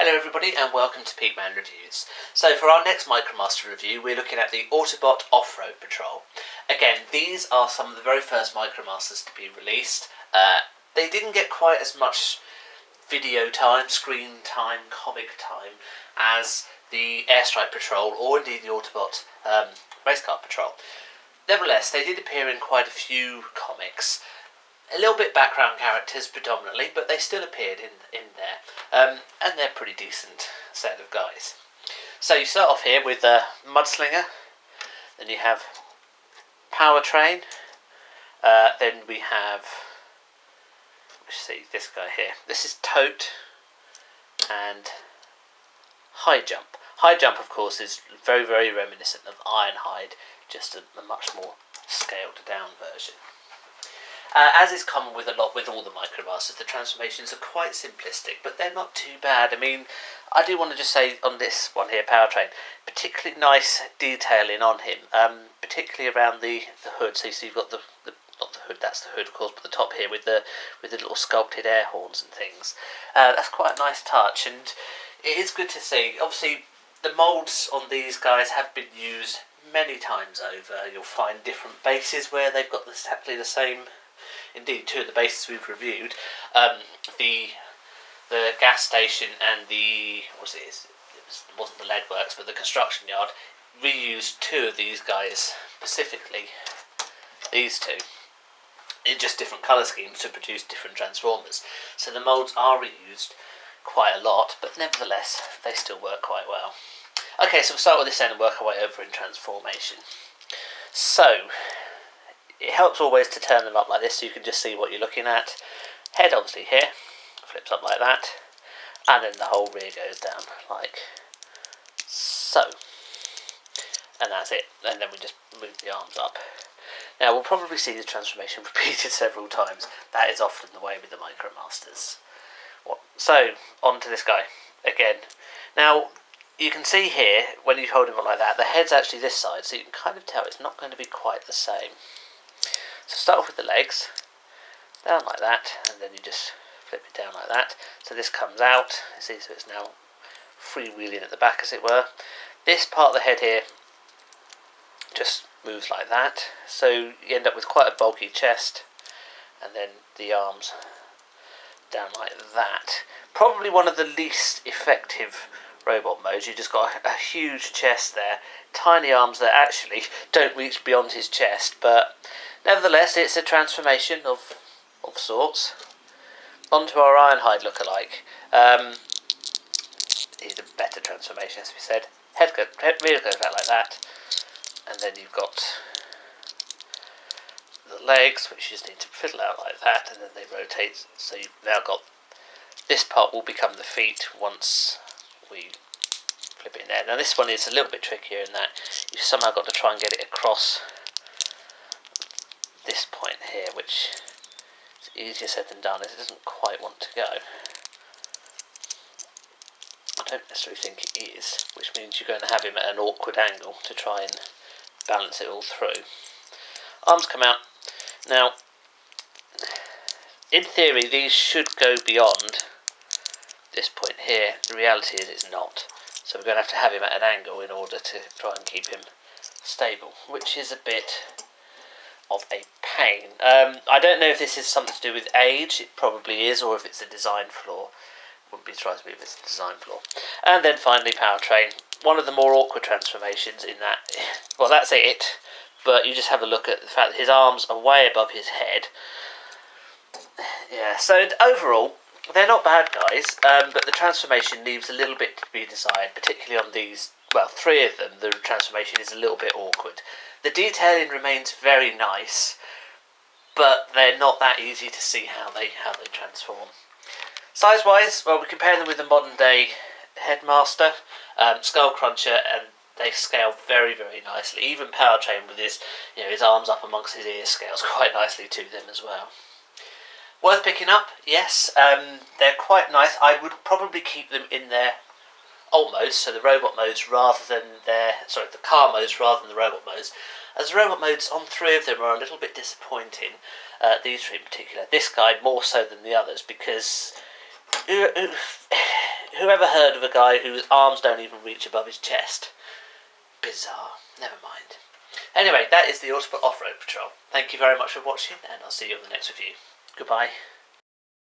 Hello everybody and welcome to Peteman Reviews. So for our next Micromaster review we're looking at the Autobot Off Road Patrol. Again, these are some of the very first Micromasters to be released. They didn't get quite as much video time, screen time, comic time as the Airstrike Patrol or indeed the Autobot Racecar Patrol. Nevertheless, they did appear in quite a few comics. A little bit background characters predominantly, but they still appeared in there. And they're a pretty decent set of guys. So you start off here with Mudslinger, then you have Powertrain, then we have, let's see, this guy here. This is Tote and High Jump. High Jump, of course, is very, very reminiscent of Ironhide, just a much more scaled down version. As is common with all the Micromasters, the transformations are quite simplistic, but they're not too bad. I mean, I do want to just say on this one here, Powertrain, particularly nice detailing on him, particularly around the hood. So you see you've got the not the hood, that's the hood of course, but the top here with the little sculpted air horns and things. That's quite a nice touch, and it is good to see. Obviously, the moulds on these guys have been used many times over. You'll find different bases where they've got exactly the same. Indeed, two of the bases we've reviewed, the gas station and the it wasn't the lead works, but the construction yard reused two of these guys specifically. These two in just different colour schemes to produce different transformers. So the moulds are reused quite a lot, but nevertheless they still work quite well. Okay, so we'll start with this end and work our way over in transformation. So it helps always to turn them up like this so you can just see what you're looking at. Head obviously here, flips up like that, and then the whole rear goes down like so. And that's it, and then we just move the arms up. Now we'll probably see the transformation repeated several times. That is often the way with the Micromasters. So, on to this guy again. Now you can see here, when you hold him up like that, the head's actually this side, so you can kind of tell it's not going to be quite the same. So start off with the legs, down like that, and then you just flip it down like that. So this comes out, see, so it's now freewheeling at the back as it were. This part of the head here just moves like that, so you end up with quite a bulky chest, and then the arms down like that. Probably one of the least effective robot modes. You just got a huge chest there, tiny arms that actually don't reach beyond his chest, but nevertheless it's a transformation of sorts. Onto our Ironhide lookalike. He's a better transformation, as we said. Rear goes out like that, and then you've got the legs, which you just need to fiddle out like that, and then they rotate. So you've now got this part will become the feet once we flip it in there. Now this one is a little bit trickier in that you've somehow got to try and get it across this point here, which is easier said than done, as it doesn't quite want to go. I don't necessarily think it is, which means you're going to have him at an awkward angle to try and balance it all through. Arms come out. Now, in theory, these should go beyond this point here. The reality is it's not. So we're going to have him at an angle in order to try and keep him stable, which is a bit of a pain. I don't know if this is something to do with age. It probably is, or if it's a design flaw. Wouldn't be surprised if it's a design flaw. And then finally Powertrain. One of the more awkward transformations in that, well, that's it, but you just have a look at the fact that his arms are way above his head. Yeah, so overall, they're not bad guys, but the transformation leaves a little bit to be desired, particularly on these, well, three of them. The transformation is a little bit awkward. The detailing remains very nice, but they're not that easy to see how they transform. Size-wise, well, we compare them with the modern-day Headmaster, Skullcruncher, and they scale very, very nicely. Even Powertrain with his arms up amongst his ears scales quite nicely to them as well. Worth picking up, yes. They're quite nice. I would probably keep them in their old modes, so the robot modes rather than the car modes rather than the robot modes. As the robot modes on three of them are a little bit disappointing. These three in particular. This guy more so than the others, because Whoever heard of a guy whose arms don't even reach above his chest? Bizarre. Never mind. Anyway, that is the Autobot Off Road Patrol. Thank you very much for watching, and I'll see you on the next review. Goodbye.